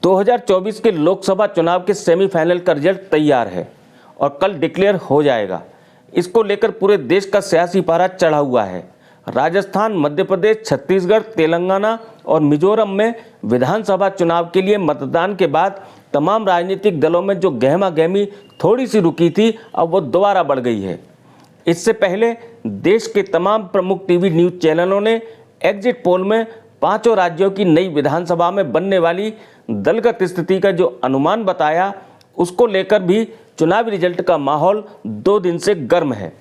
2024 के लोकसभा चुनाव के सेमीफाइनल का रिजल्ट तैयार है और कल डिक्लेयर हो जाएगा। इसको लेकर पूरे देश का सियासी पारा चढ़ा हुआ है। राजस्थान, मध्य प्रदेश, छत्तीसगढ़, तेलंगाना और मिजोरम में विधानसभा चुनाव के लिए मतदान के बाद तमाम राजनीतिक दलों में जो गहमा गहमी थोड़ी सी रुकी थी, अब वो दोबारा बढ़ गई है। इससे पहले देश के तमाम प्रमुख टीवी न्यूज़ चैनलों ने एग्जिट पोल में पांचों राज्यों की नई विधानसभा में बनने वाली दलगत स्थिति का जो अनुमान बताया, उसको लेकर भी चुनावी रिजल्ट का माहौल 2 दिन से गर्म है।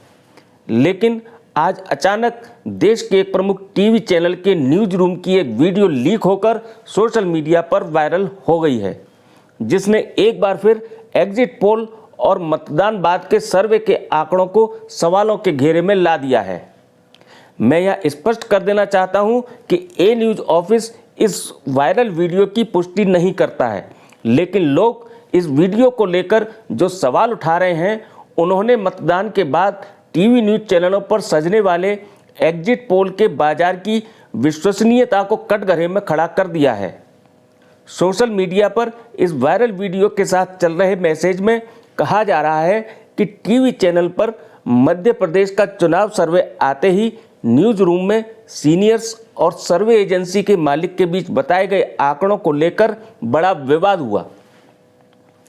लेकिन आज अचानक देश के एक प्रमुख टीवी चैनल के न्यूज रूम की एक वीडियो लीक होकर सोशल मीडिया पर वायरल हो गई है, जिसने एक बार फिर एग्जिट पोल और मतदान बाद के सर्वे के आंकड़ों को सवालों के घेरे में ला दिया है। मैं यह स्पष्ट कर देना चाहता हूं कि ए न्यूज़ ऑफिस इस वायरल वीडियो की पुष्टि नहीं करता है, लेकिन लोग इस वीडियो को लेकर जो सवाल उठा रहे हैं, उन्होंने मतदान के बाद टीवी न्यूज़ चैनलों पर सजने वाले एग्जिट पोल के बाजार की विश्वसनीयता को कटघरे में खड़ा कर दिया है। सोशल मीडिया पर इस वायरल वीडियो के साथ चल रहे मैसेज में कहा जा रहा है कि टीवी चैनल पर मध्य प्रदेश का चुनाव सर्वे आते ही न्यूज़ रूम में सीनियर्स और सर्वे एजेंसी के मालिक के बीच बताए गए आंकड़ों को लेकर बड़ा विवाद हुआ।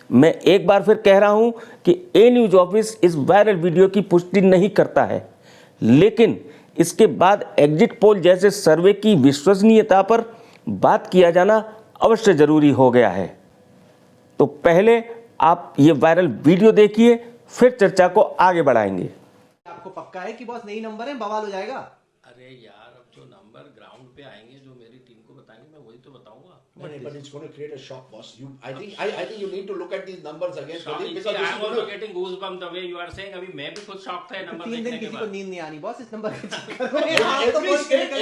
मैं एक बार फिर कह रहा हूं कि ए न्यूज़ ऑफिस इस वायरल वीडियो की पुष्टि नहीं करता है, लेकिन इसके बाद एग्जिट पोल जैसे सर्वे की विश्वसनीयता पर बात किया जाना अवश्य जरूरी हो गया है। तो पहले आप ये वायरल वीडियो देखिए, फिर चर्चा को आगे बढ़ाएंगे। आपको पक्का है कि बॉस नई नंबर है, बवाल हो जाएगा? अरे यार, अब जो नंबर ग्राउंड पे आएंगे, जो मेरी टीम को बताएंगे, मैं वही तो बताऊंगा। But it's going to create a shock, boss. I think you need to look at these numbers again, Pradeep, because I am also getting goosebumps the way you are saying. अभी मैं भी खुद शॉक था number देखने के बाद। 3 दिन किसी को नींद नहीं आनी बॉस इस नंबर के चक्कर में।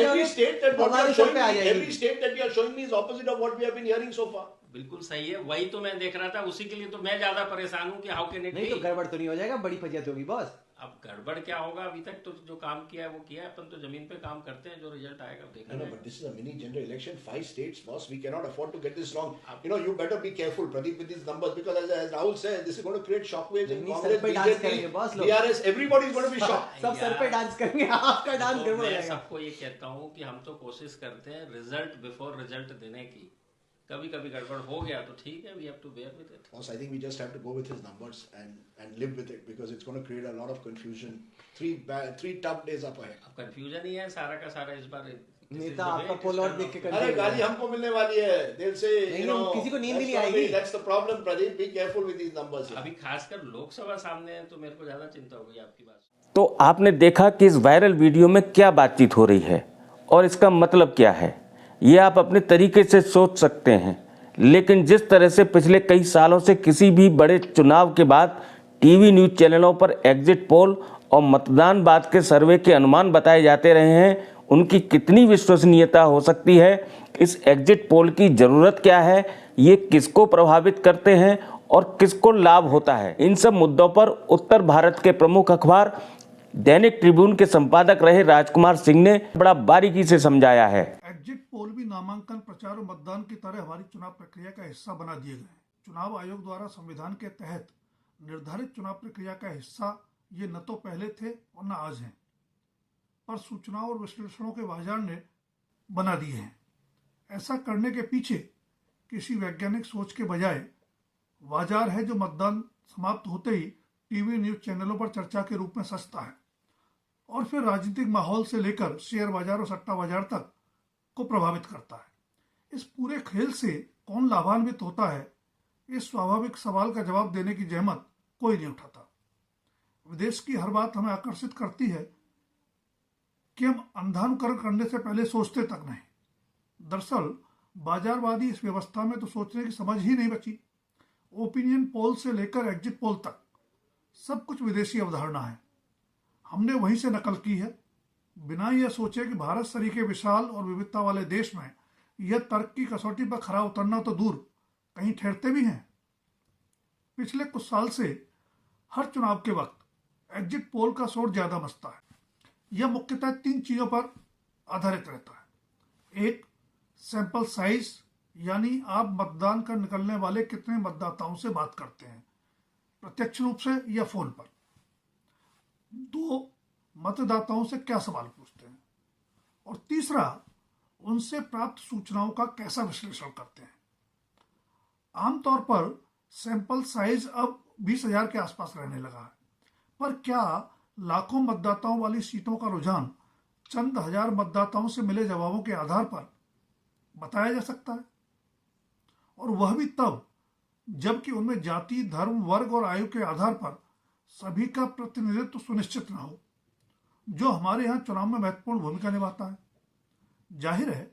every state that what you are showing me, every state that you are showing me is opposite of what we have been hearing so far. बिल्कुल सही है, वही तो मैं देख रहा था। उसी के लिए तो मैं ज्यादा परेशान हूँ कि हाउ कैन इट बी। नहीं तो गड़बड़ तो नहीं हो जाएगा, बड़ी फजियत होगी बॉस। अब गड़बड़ क्या होगा? अभी तक तो जो काम किया है वो किया है। अपन तो जमीन पे काम करते हैं, जो रिजल्ट आएगा देखा। No, but this is a mini general election, 5 states, boss. We cannot afford to get this wrong. You better be careful, Pradeep, with these numbers, because as Rahul said, this is going to create shockwaves in Congress, BJP, DRS. Everybody is going to be shocked. सब sir पे dance करेंगे, आपका dance गड़बड़ हो जाएगा। मैं सबको ये कहता हूँ कि हम तो कोशिश करते हैं रिजल्ट बिफोर रिजल्ट देने की। कभी कभी गड़बड़ हो गया तो ठीक है, we have to bear with it. Boss, I think we just have to go with his numbers and live with it, because it's going to create a lot of confusion. 3 tough days up ahead. अब confusion ही है सारा का सारा इस बार। नेता आपका पोल out देख के अरे गाली हमको मिलने वाली है। They'll say, किसी को नींद नहीं आएगी। That's the problem, Pradeep. Be careful with these numbers. अभी खासकर लोकसभा सामने है, तो मेरे को ज्यादा चिंता हो गई आपकी बात। तो आपने देखा कि इस वायरल वीडियो में क्या बातचीत हो रही है और इसका मतलब क्या है, ये आप अपने तरीके से सोच सकते हैं। लेकिन जिस तरह से पिछले कई सालों से किसी भी बड़े चुनाव के बाद टीवी न्यूज़ चैनलों पर एग्जिट पोल और मतदान बाद के सर्वे के अनुमान बताए जाते रहे हैं, उनकी कितनी विश्वसनीयता हो सकती है, इस एग्जिट पोल की ज़रूरत क्या है, ये किसको प्रभावित करते हैं और किसको लाभ होता है, इन सब मुद्दों पर उत्तर भारत के प्रमुख अखबार दैनिक ट्रिब्यून के संपादक रहे राजकुमार सिंह ने बड़ा बारीकी से समझाया है। एग्जिट पोल भी नामांकन, प्रचार और मतदान की तरह हमारी चुनाव प्रक्रिया का हिस्सा बना दिए गए। चुनाव आयोग द्वारा संविधान के तहत निर्धारित चुनाव प्रक्रिया का हिस्सा ये न तो पहले थे और न आज हैं, पर सूचनाओं और विश्लेषणों के बाजार ने बना दिए हैं। ऐसा करने के पीछे किसी वैज्ञानिक सोच के बजाय बाजार है, जो मतदान समाप्त होते ही टीवी न्यूज चैनलों पर चर्चा के रूप में सजता है और फिर राजनीतिक माहौल से लेकर शेयर बाजार और सट्टा बाजार तक को प्रभावित करता है। इस पूरे खेल से कौन लाभान्वित होता है, इस स्वाभाविक सवाल का जवाब देने की जहमत कोई नहीं उठाता। विदेश की हर बात हमें आकर्षित करती है कि हम अंधानुकरण करने से पहले सोचते तक नहीं। दरअसल बाजारवादी इस व्यवस्था में तो सोचने की समझ ही नहीं बची। ओपिनियन पोल से लेकर एग्जिट पोल तक सब कुछ विदेशी अवधारणा है, हमने वहीं से नकल की है, बिना यह सोचे कि भारत सरीखे विशाल और विविधता वाले देश में यह तर्क की कसौटी पर खरा उतरना तो दूर, कहीं ठहरते भी हैं। पिछले कुछ साल से हर चुनाव के वक्त एग्जिट पोल का शोर ज्यादा मचता है। यह मुख्यतः 3 चीजों पर आधारित रहता है। एक, सैंपल साइज यानी आप मतदान कर निकलने वाले कितने मतदाताओं से बात करते हैं, प्रत्यक्ष रूप से या फोन पर। 2, मतदाताओं से क्या सवाल पूछते हैं। और तीसरा, उनसे प्राप्त सूचनाओं का कैसा विश्लेषण करते हैं। आमतौर पर सैंपल साइज अब 20,000 के आसपास रहने लगा है, पर क्या लाखों मतदाताओं वाली सीटों का रुझान चंद हजार मतदाताओं से मिले जवाबों के आधार पर बताया जा सकता है? और वह भी तब जबकि उनमें जाति, धर्म, वर्ग और आयु के आधार पर सभी का प्रतिनिधित्व सुनिश्चित न हो, जो हमारे यहाँ चुनाव में महत्वपूर्ण भूमिका निभाता है। जाहिर है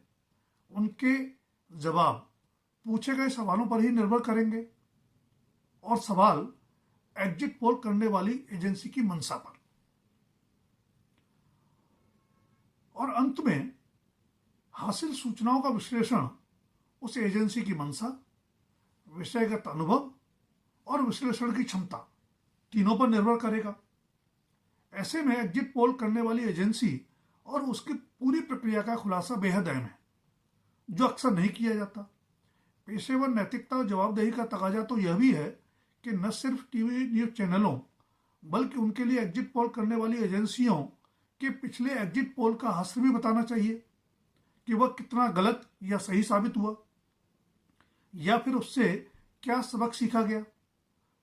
उनके जवाब पूछे गए सवालों पर ही निर्भर करेंगे और सवाल एग्जिट पोल करने वाली एजेंसी की मंशा पर। और अंत में हासिल सूचनाओं का विश्लेषण उस एजेंसी की मंशा, विषयगत अनुभव और विश्लेषण की क्षमता तीनों पर निर्भर करेगा। ऐसे में एग्जिट पोल करने वाली एजेंसी और उसकी पूरी प्रक्रिया का खुलासा बेहद अहम है, जो अक्सर नहीं किया जाता। पेशेवर नैतिकता और जवाबदेही का तकाजा तो यह भी है कि न सिर्फ टीवी न्यूज चैनलों बल्कि उनके लिए एग्जिट पोल करने वाली एजेंसियों के पिछले एग्जिट पोल का हास्य भी बताना चाहिए कि वह कितना गलत या सही साबित हुआ, या फिर उससे क्या सबक सीखा गया।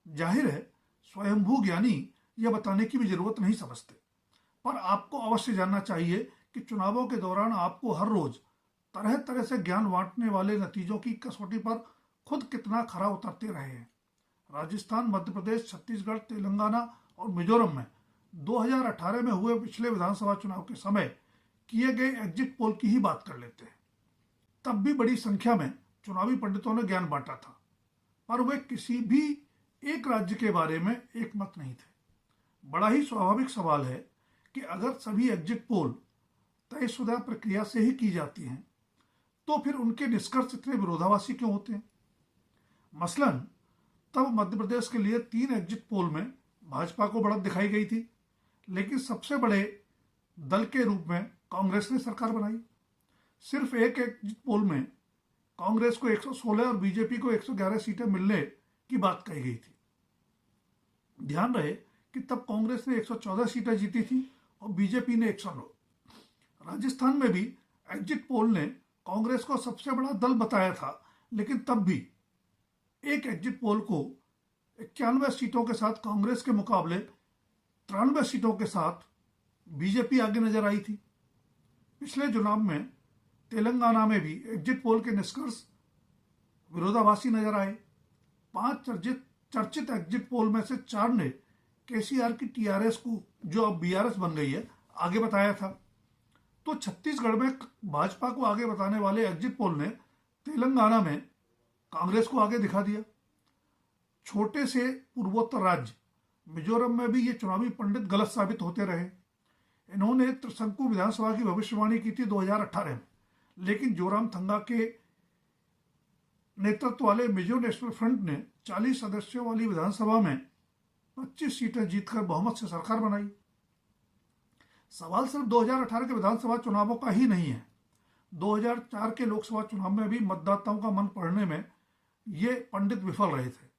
जाहिर है स्वयंभू ज्ञानी यह बताने की भी जरूरत नहीं समझते, पर आपको अवश्य जानना चाहिए कि चुनावों के दौरान आपको हर रोज तरह तरह से ज्ञान बांटने वाले नतीजों की कसौटी पर खुद कितना खरा उतरते रहे हैं। राजस्थान, मध्य प्रदेश, छत्तीसगढ़, तेलंगाना और मिजोरम में 2018 में हुए पिछले विधानसभा चुनाव के समय किए गए एग्जिट पोल की ही बात कर लेते हैं। तब भी बड़ी संख्या में चुनावी पंडितों ने ज्ञान बांटा था, पर वे किसी भी एक राज्य के बारे में एक मत नहीं थे। बड़ा ही स्वाभाविक सवाल है कि अगर सभी एग्जिट पोल तयशुदा प्रक्रिया से ही की जाती हैं, तो फिर उनके निष्कर्ष इतने विरोधाभासी क्यों होते हैं। मसलन तब मध्य प्रदेश के लिए 3 एग्जिट पोल में भाजपा को बढ़त दिखाई गई थी, लेकिन सबसे बड़े दल के रूप में कांग्रेस ने सरकार बनाई। सिर्फ एक एग्जिट पोल में कांग्रेस को 116 और बीजेपी को 111 सीटें मिलने की बात कही गई थी। ध्यान रहे कि तब कांग्रेस ने 114 सीटें जीती थी और बीजेपी ने 109। राजस्थान में भी एग्जिट पोल ने कांग्रेस को सबसे बड़ा दल बताया था, लेकिन तब भी एक एग्जिट पोल को 91 सीटों के साथ कांग्रेस के मुकाबले 93 सीटों के साथ बीजेपी आगे नजर आई थी। पिछले चुनाव में तेलंगाना में भी एग्जिट पोल के निष्कर्ष विरोधाभासी नजर आए। 5 चर्चित एग्जिट पोल में से 4 ने केसीआर की टीआरएस को, जो अब बीआरएस बन गई है, आगे बताया था। तो छत्तीसगढ़ में भाजपा को आगे बताने वाले एग्जिट पोल ने तेलंगाना में कांग्रेस को आगे दिखा दिया। छोटे से पूर्वोत्तर राज्य मिजोरम में भी ये चुनावी पंडित गलत साबित होते रहे। इन्होंने त्रिशंकु विधानसभा की भविष्यवाणी की थी 2018 में, लेकिन जोरामथंगा के नेतृत्व वाले मिजो नेशनल फ्रंट ने 40 सदस्यों वाली विधानसभा में 25 सीटें जीतकर बहुमत से सरकार बनाई। सवाल सिर्फ 2018 के विधानसभा चुनावों का ही नहीं है। 2004 के लोकसभा चुनाव में भी मतदाताओं का मन पढ़ने में ये पंडित विफल रहे थे।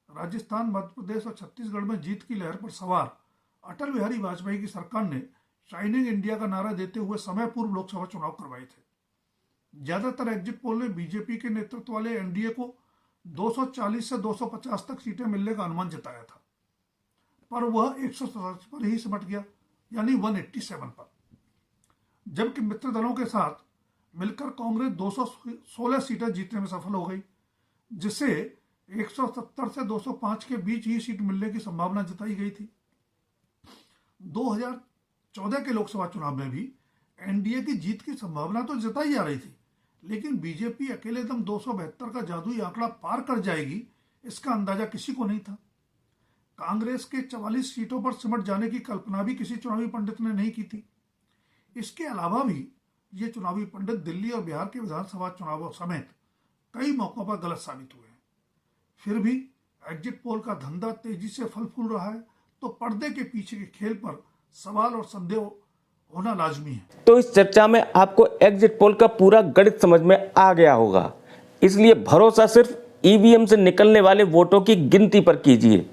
राजस्थान, मध्य प्रदेश और छत्तीसगढ़ में जीत की लहर पर सवार अटल बिहारी वाजपेयी की सरकार ने शाइनिंग इंडिया का नारा देते हुए समय पूर्व लोकसभा चुनाव करवाए थे। ज्यादातर एग्जिट पोल ने बीजेपी के नेतृत्व वाले एनडीए को 240 से 250 तक सीटें मिलने का अनुमान जताया था, पर वह 167 पर ही सिमट गया, यानी 187 पर। जबकि मित्र दलों के साथ मिलकर कांग्रेस 216 सीटें जीतने में सफल हो गई, जिसे 170 से 205 के बीच ही सीट मिलने की संभावना जताई गई थी। 2014 के लोकसभा चुनाव में भी एनडीए की जीत की संभावना तो जताई जा रही थी, लेकिन बीजेपी अकेले दम 272 का जादुई आंकड़ा पार कर जाएगी, इसका अंदाजा किसी को नहीं था। कांग्रेस के 44 सीटों पर सिमट जाने की कल्पना भी किसी चुनावी पंडित ने नहीं की थी। इसके अलावा भी ये चुनावी पंडित दिल्ली और बिहार के विधानसभा चुनावों समेत कई मौकों पर गलत साबित हुए हैं। फिर भी एग्जिट पोल का धंधा तेजी से फल फूल रहा है, तो पर्दे के पीछे के खेल पर सवाल और संदेह होना लाजमी है। तो इस चर्चा में आपको एग्जिट पोल का पूरा गणित समझ में आ गया होगा। इसलिए भरोसा सिर्फ ईवीएम से निकलने वाले वोटों की गिनती पर कीजिए।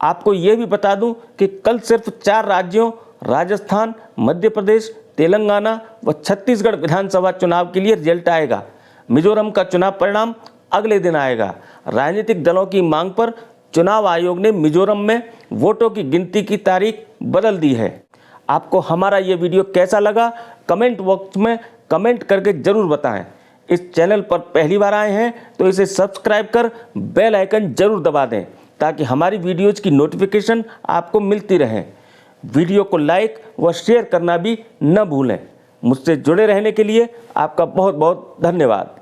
आपको ये भी बता दूं कि कल सिर्फ 4 राज्यों राजस्थान, मध्य प्रदेश, तेलंगाना व छत्तीसगढ़ विधानसभा चुनाव के लिए रिजल्ट आएगा। मिजोरम का चुनाव परिणाम अगले दिन आएगा। राजनीतिक दलों की मांग पर चुनाव आयोग ने मिजोरम में वोटों की गिनती की तारीख बदल दी है। आपको हमारा ये वीडियो कैसा लगा कमेंट बॉक्स में कमेंट करके ज़रूर बताएं। इस चैनल पर पहली बार आए हैं तो इसे सब्सक्राइब कर बेल आइकन जरूर दबा दें ताकि हमारी वीडियोज़ की नोटिफिकेशन आपको मिलती रहे। वीडियो को लाइक व शेयर करना भी न भूलें। मुझसे जुड़े रहने के लिए आपका बहुत बहुत धन्यवाद।